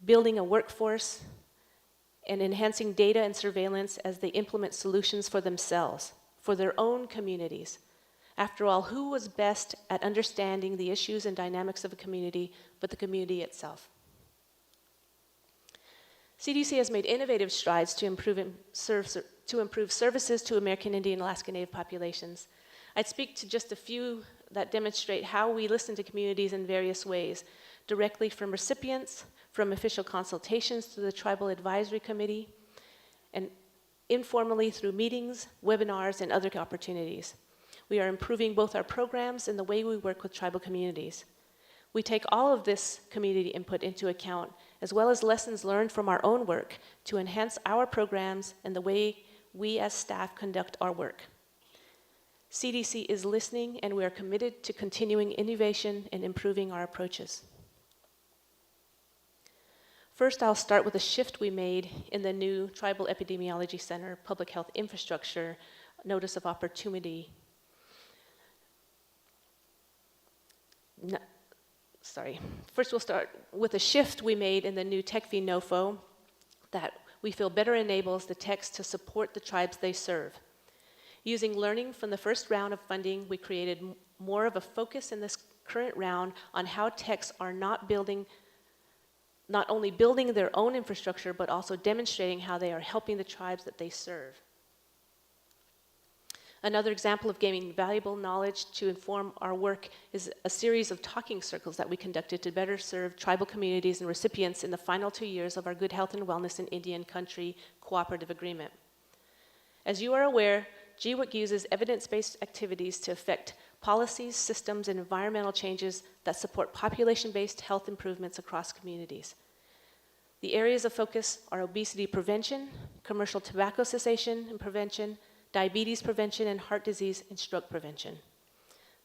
building a workforce, and enhancing data and surveillance as they implement solutions for themselves, for their own communities. After all, who was best at understanding the issues and dynamics of a community but the community itself? CDC has made innovative strides to improve services to American Indian and Alaska Native populations. I'd speak to just a few that demonstrate how we listen to communities in various ways, directly from recipients, from official consultations to the Tribal Advisory Committee, and informally through meetings, webinars, and other opportunities. We are improving both our programs and the way we work with tribal communities. We take all of this community input into account, as well as lessons learned from our own work, to enhance our programs and the way we as staff conduct our work. CDC is listening, and we are committed to continuing innovation and improving our approaches. First, I'll start with a shift we made in the new Tribal Epidemiology Center Public Health Infrastructure Notice of Opportunity. First, we'll start with a shift we made in the new TechV NOFO that we feel better enables the techs to support the tribes they serve. Using learning from the first round of funding, we created more of a focus in this current round on how techs are not only building their own infrastructure, but also demonstrating how they are helping the tribes that they serve. Another example of gaining valuable knowledge to inform our work is a series of talking circles that we conducted to better serve tribal communities and recipients in the final 2 years of our Good Health and Wellness in Indian Country Cooperative Agreement. As you are aware, GWIC uses evidence-based activities to affect policies, systems, and environmental changes that support population-based health improvements across communities. The areas of focus are obesity prevention, commercial tobacco cessation and prevention, diabetes prevention, and heart disease and stroke prevention.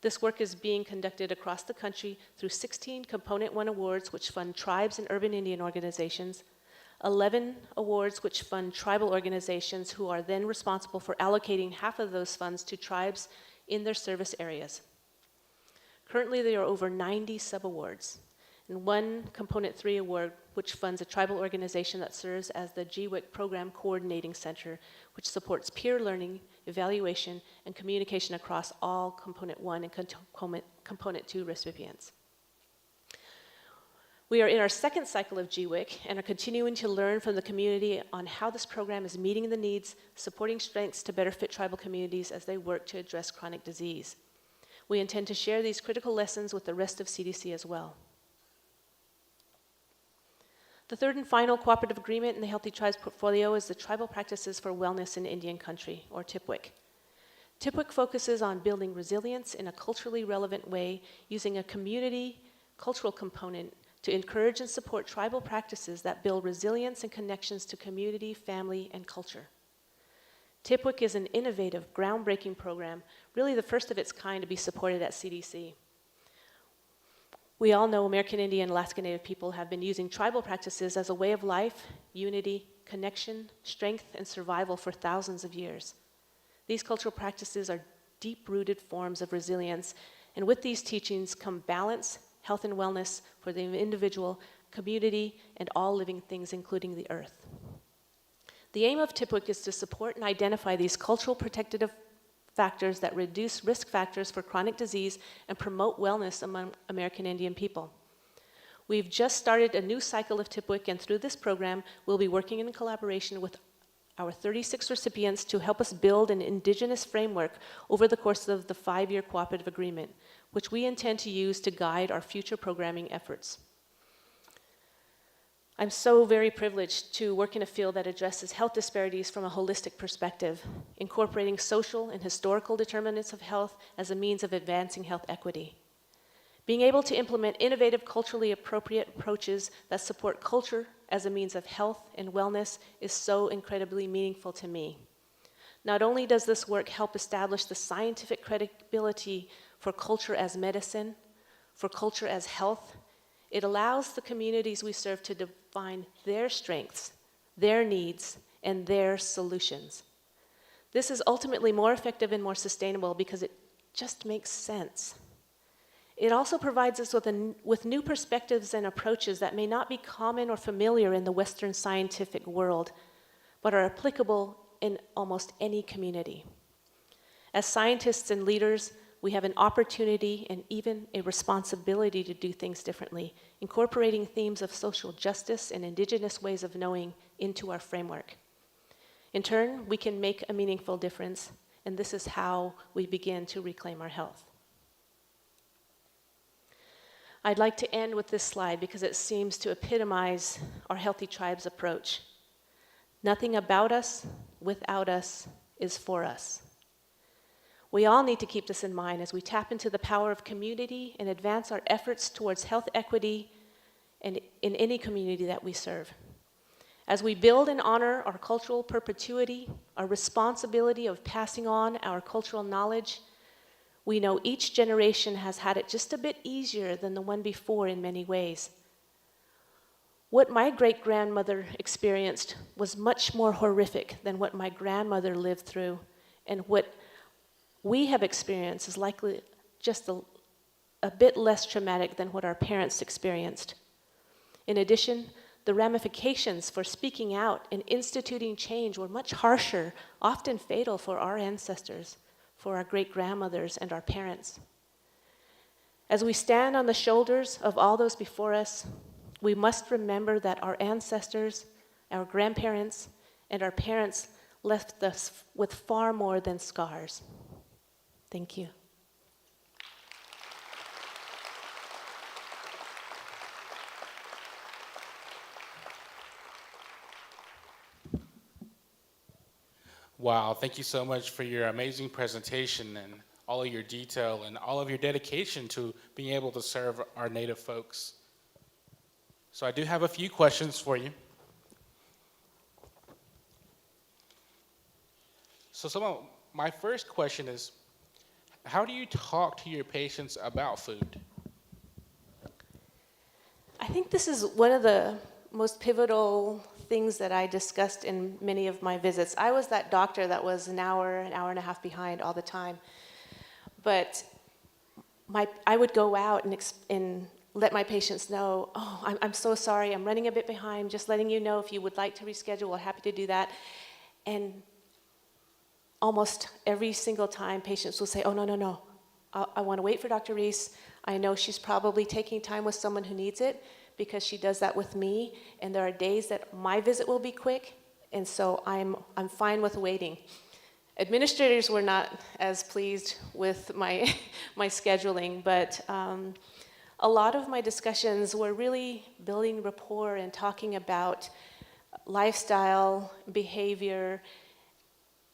This work is being conducted across the country through 16 Component 1 awards, which fund tribes and urban Indian organizations, 11 awards which fund tribal organizations who are then responsible for allocating half of those funds to tribes in their service areas. Currently, there are over 90 sub-awards, and one Component 3 award which funds a tribal organization that serves as the GWIC Program Coordinating Center, which supports peer learning, evaluation, and communication across all Component 1 and Component 2 recipients. We are in our second cycle of GWIC and are continuing to learn from the community on how this program is meeting the needs, supporting strengths to better fit tribal communities as they work to address chronic disease. We intend to share these critical lessons with the rest of CDC as well. The third and final cooperative agreement in the Healthy Tribes portfolio is the Tribal Practices for Wellness in Indian Country, or TIPWIC. TIPWIC focuses on building resilience in a culturally relevant way using a community cultural component to encourage and support tribal practices that build resilience and connections to community, family, and culture. TIPWIC is an innovative, groundbreaking program, really the first of its kind to be supported at CDC. We all know American Indian and Alaska Native people have been using tribal practices as a way of life, unity, connection, strength, and survival for thousands of years. These cultural practices are deep-rooted forms of resilience, and with these teachings come balance, health and wellness for the individual, community, and all living things, including the earth. The aim of TIPWIC is to support and identify these cultural protective factors that reduce risk factors for chronic disease and promote wellness among American Indian people. We've just started a new cycle of TIPWIC, and through this program, we'll be working in collaboration with our 36 recipients to help us build an indigenous framework over the course of the 5-year cooperative agreement, which we intend to use to guide our future programming efforts. I'm so very privileged to work in a field that addresses health disparities from a holistic perspective, incorporating social and historical determinants of health as a means of advancing health equity. Being able to implement innovative, culturally appropriate approaches that support culture as a means of health and wellness is so incredibly meaningful to me. Not only does this work help establish the scientific credibility for culture as medicine, for culture as health, it allows the communities we serve to define their strengths, their needs, and their solutions. This is ultimately more effective and more sustainable because it just makes sense. It also provides us with new perspectives and approaches that may not be common or familiar in the Western scientific world, but are applicable in almost any community. As scientists and leaders, we have an opportunity and even a responsibility to do things differently, incorporating themes of social justice and indigenous ways of knowing into our framework. In turn, we can make a meaningful difference, and this is how we begin to reclaim our health. I'd like to end with this slide because it seems to epitomize our Healthy Tribes approach. Nothing about us, without us, is for us. We all need to keep this in mind as we tap into the power of community and advance our efforts towards health equity in any community that we serve. As we build and honor our cultural perpetuity, our responsibility of passing on our cultural knowledge, we know each generation has had it just a bit easier than the one before in many ways. What my great-grandmother experienced was much more horrific than what my grandmother lived through, and what we have experienced is likely just a bit less traumatic than what our parents experienced. In addition, the ramifications for speaking out and instituting change were much harsher, often fatal for our ancestors, for our great-grandmothers and our parents. As we stand on the shoulders of all those before us, we must remember that our ancestors, our grandparents, and our parents left us with far more than scars. Thank you. Wow, thank you so much for your amazing presentation and all of your detail and all of your dedication to being able to serve our Native folks. So I do have a few questions for you. So my first question is, how do you talk to your patients about food? I think this is one of the most pivotal things that I discussed in many of my visits. I was that doctor that was an hour and a half behind all the time. But I would go out and let my patients know, oh, I'm so sorry, I'm running a bit behind, just letting you know if you would like to reschedule, we're happy to do that. And almost every single time, patients will say, oh, no, I want to wait for Dr. Reese. I know she's probably taking time with someone who needs it because she does that with me. And there are days that my visit will be quick, and so I'm fine with waiting. Administrators were not as pleased with my scheduling, but a lot of my discussions were really building rapport and talking about lifestyle, behavior,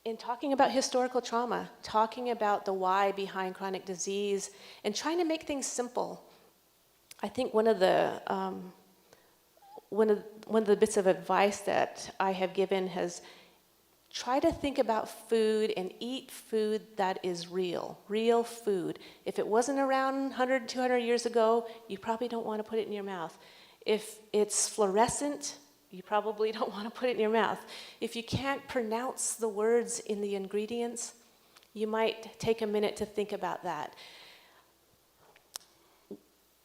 and talking about historical trauma, talking about the why behind chronic disease, and trying to make things simple. I think one of the bits of advice that I have given has try to think about food and eat food that is real food. If it wasn't around 100, 200 years ago, you probably don't want to put it in your mouth. If it's fluorescent, you probably don't want to put it in your mouth. If you can't pronounce the words in the ingredients, you might take a minute to think about that.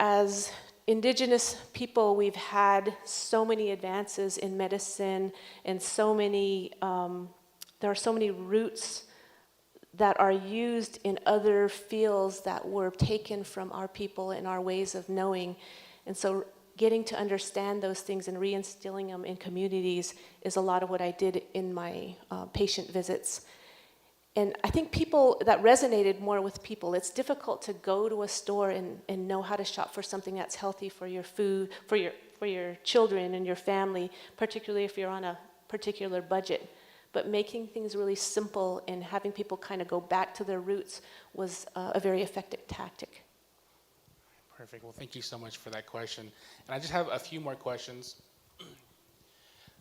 As Indigenous people, we've had so many advances in medicine and there are so many roots that are used in other fields that were taken from our people and our ways of knowing. And so getting to understand those things and reinstilling them in communities is a lot of what I did in my patient visits. And I think that resonated more with people. It's difficult to go to a store and know how to shop for something that's healthy for your food, for your children and your family, particularly if you're on a particular budget. But making things really simple and having people kind of go back to their roots was a very effective tactic. Perfect. Well, thank you so much for that question. And I just have a few more questions.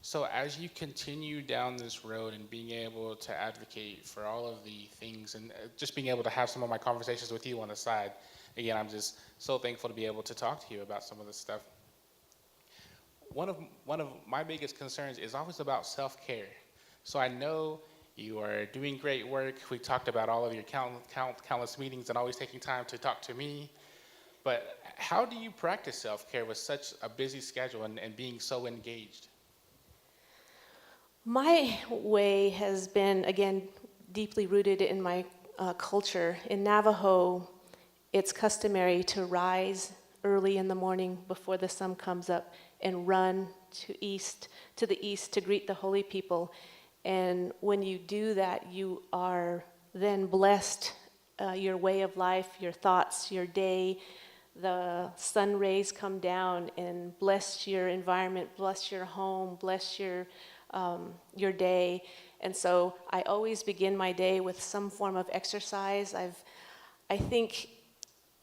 So as you continue down this road and being able to advocate for all of the things and just being able to have some of my conversations with you on the side, again, I'm just so thankful to be able to talk to you about some of this stuff. One of my biggest concerns is always about self-care. So I know you are doing great work. We talked about all of your countless meetings and always taking time to talk to me. But how do you practice self-care with such a busy schedule and being so engaged? My way has been, again, deeply rooted in my culture. In Navajo, it's customary to rise early in the morning before the sun comes up and run to the east to greet the holy people. And when you do that, you are then blessed, your way of life, your thoughts, your day. The sun rays come down and bless your environment, bless your home, bless your day. And so I always begin my day with some form of exercise. I think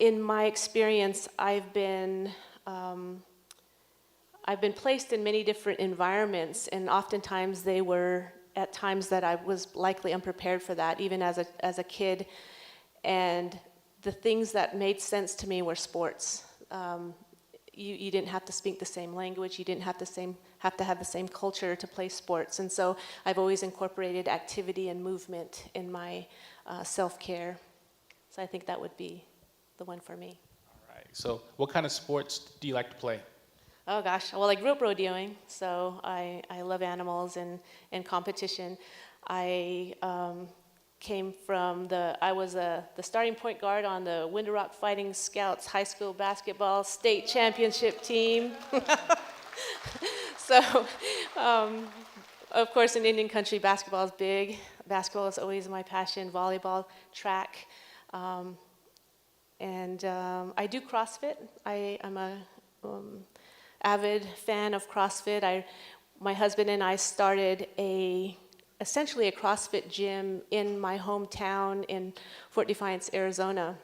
in my experience, I've been placed in many different environments, and oftentimes they were at times that I was likely unprepared for that, even as a kid. And the things that made sense to me were sports. You didn't have to speak the same language. You didn't have to have the same culture to play sports. And so I've always incorporated activity and movement in my self-care. So I think that would be the one for me. So what kind of sports do you like to play? Oh gosh, well, I grew up rodeoing, so I love animals and competition. I came from I was the starting point guard on the Window Rock Fighting Scouts high school basketball state championship team. So, of course, in Indian country, basketball is big. Basketball is always my passion, volleyball, track. And I do CrossFit. I'm a avid fan of CrossFit. My husband and I started essentially a CrossFit gym in my hometown in Fort Defiance, Arizona.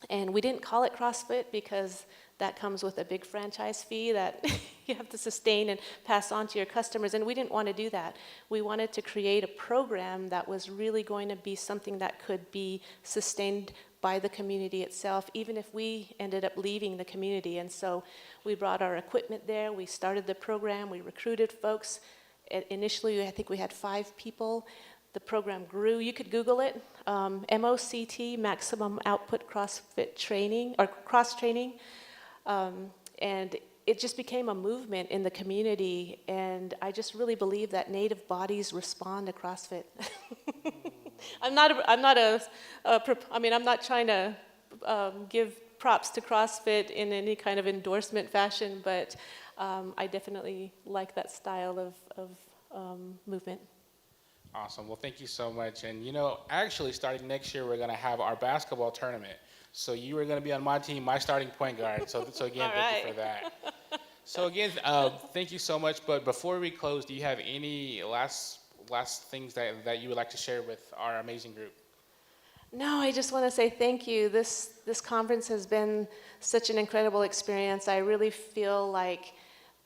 And we didn't call it CrossFit because that comes with a big franchise fee that you have to sustain and pass on to your customers, and we didn't want to do that. We wanted to create a program that was really going to be something that could be sustained by the community itself, even if we ended up leaving the community. And so we brought our equipment there, we started the program, we recruited folks. Initially, I think we had 5 people. The program grew. You could Google it, MOCT, Maximum Output CrossFit Training, or cross training. And it just became a movement in the community, and I just really believe that Native bodies respond to CrossFit. I'm not trying to give props to CrossFit in any kind of endorsement fashion, but I definitely like that style of movement. Awesome. Well, thank you so much. And actually, starting next year, we're going to have our basketball tournament. So you are going to be on my team, my starting point guard. So again, thank you for that. So again, thank you so much. But before we close, do you have any last things that you would like to share with our amazing group? No, I just want to say thank you. This conference has been such an incredible experience. I really feel like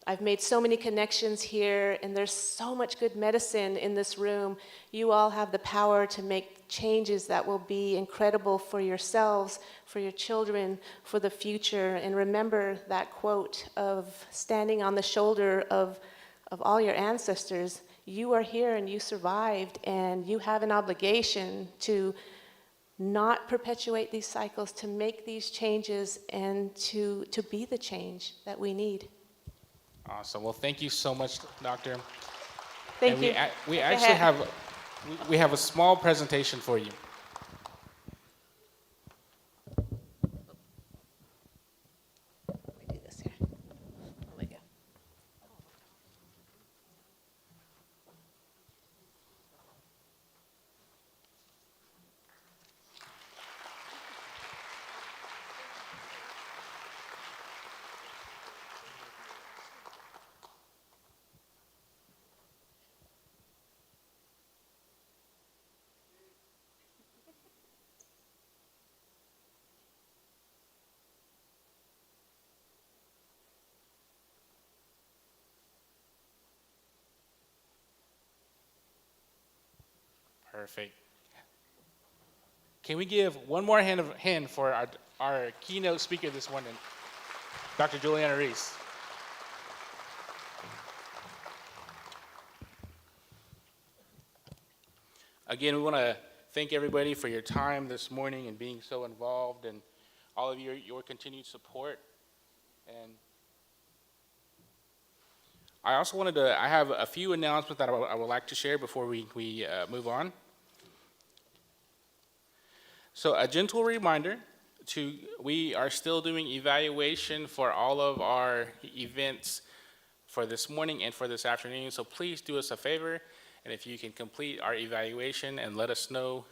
I've made so many connections here, and there's so much good medicine in this room. You all have the power to make changes that will be incredible for yourselves, for your children, for the future. And remember that quote of standing on the shoulder of all your ancestors. You are here and you survived, and you have an obligation to not perpetuate these cycles, to make these changes, and to be the change that we need. Awesome. Well, thank you so much, Doctor. Thank you. We actually have a small presentation for you. Let me do this here. Oh my God. Perfect. Can we give one more hand for our keynote speaker this morning, Dr. Juliana Reese? Again, we want to thank everybody for your time this morning and being so involved, and all of your continued support. And I also I have a few announcements that I would like to share before we move on. So a gentle reminder we are still doing evaluation for all of our events for this morning and for this afternoon. So please do us a favor, and if you can complete our evaluation and let us know,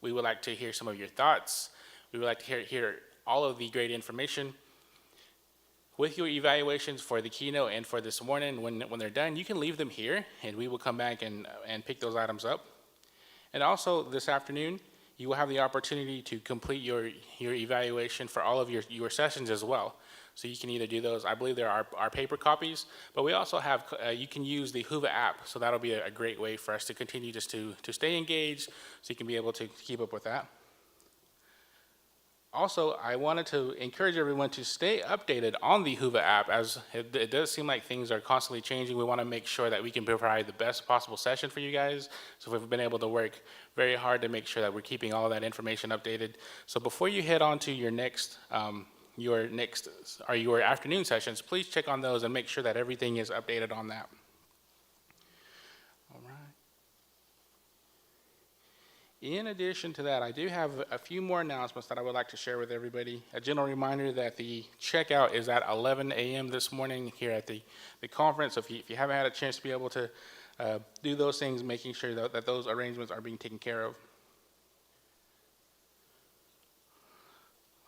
we would like to hear some of your thoughts. We would like to hear all of the great information. With your evaluations for the keynote and for this morning, when they're done, you can leave them here, and we will come back and pick those items up. And also this afternoon, you will have the opportunity to complete your evaluation for all of your sessions as well. So you can either do those, I believe there are paper copies, but we also have, you can use the Whova app, so that'll be a great way for us to continue just to stay engaged, so you can be able to keep up with that. Also, I wanted to encourage everyone to stay updated on the Whova app, as it does seem like things are constantly changing. We want to make sure that we can provide the best possible session for you guys. So we've been able to work very hard to make sure that we're keeping all of that information updated. So before you head on to your next your next, or your afternoon sessions, please check on those and make sure that everything is updated on that. All right. In addition to that, I do have a few more announcements that I would like to share with everybody. A general reminder that the checkout is at 11 a.m. this morning here at the conference. So if you haven't had a chance to be able to do those things, making sure that those arrangements are being taken care of.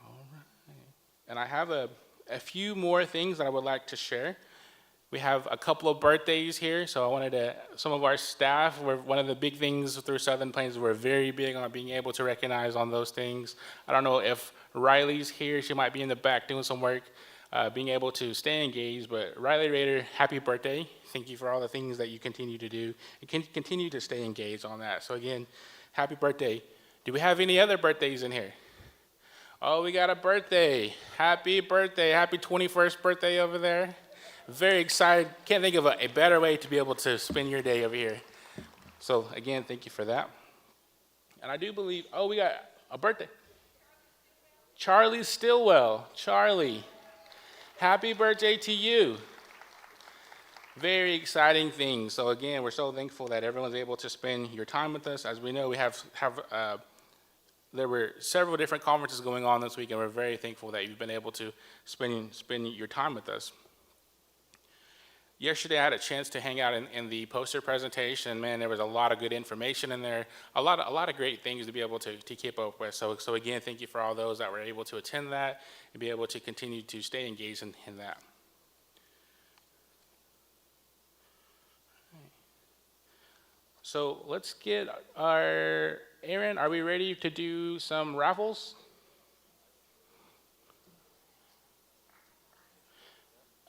All right. And I have a few more things that I would like to share. We have a couple of birthdays here, so I wanted to, some of our staff, one of the big things through Southern Plains, we're very big on being able to recognize on those things. I don't know if Riley's here, she might be in the back doing some work, being able to stay engaged, but Riley Rader, happy birthday. Thank you for all the things that you continue to do. You can continue to stay engaged on that. So again, happy birthday. Do we have any other birthdays in here? Oh, we got a birthday. Happy birthday, happy 21st birthday over there. Very excited. Can't think of a better way to be able to spend your day over here. So again, thank you for that. And I do believe, oh, we got a birthday. Charlie Stillwell. Charlie, happy birthday to you. Very exciting thing. So again, we're so thankful that everyone's able to spend your time with us. As we know, we there were several different conferences going on this week, and we're very thankful that you've been able to spend your time with us. Yesterday, I had a chance to hang out in the poster presentation. Man, there was a lot of good information in there, a lot of great things to be able to keep up with. So again, thank you for all those that were able to attend that and be able to continue to stay engaged in that. So let's get Aaron, are we ready to do some raffles?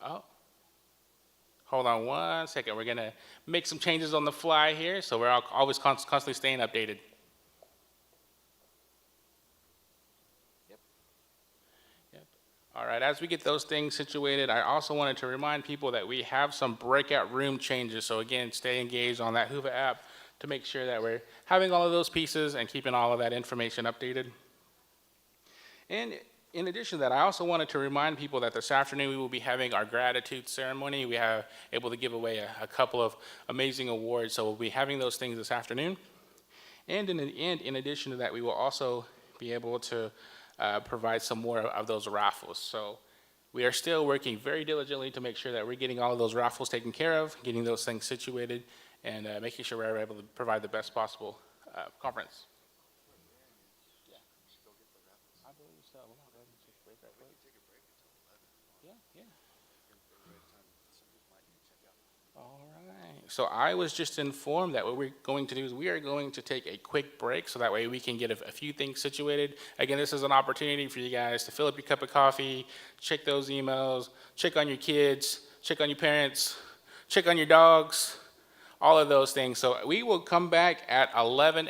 Oh. Hold on 1 second. We're going to make some changes on the fly here, so we're always constantly staying updated. Yep. All right, as we get those things situated, I also wanted to remind people that we have some breakout room changes. So again, stay engaged on that Hoover app to make sure that we're having all of those pieces and keeping all of that information updated. And in addition to that, I also wanted to remind people that this afternoon we will be having our gratitude ceremony. We are able to give away a couple of amazing awards, so we'll be having those things this afternoon. And in addition to that, we will also be able to provide some more of those raffles. So we are still working very diligently to make sure that we're getting all of those raffles taken care of, getting those things situated, and making sure we're able to provide the best possible conference. All right. So I was just informed that what we're going to do is we are going to take a quick break so that way we can get a few things situated. Again, this is an opportunity for you guys to fill up your cup of coffee, check those emails, check on your kids, check on your parents, check on your dogs, all of those things. So we will come back at 11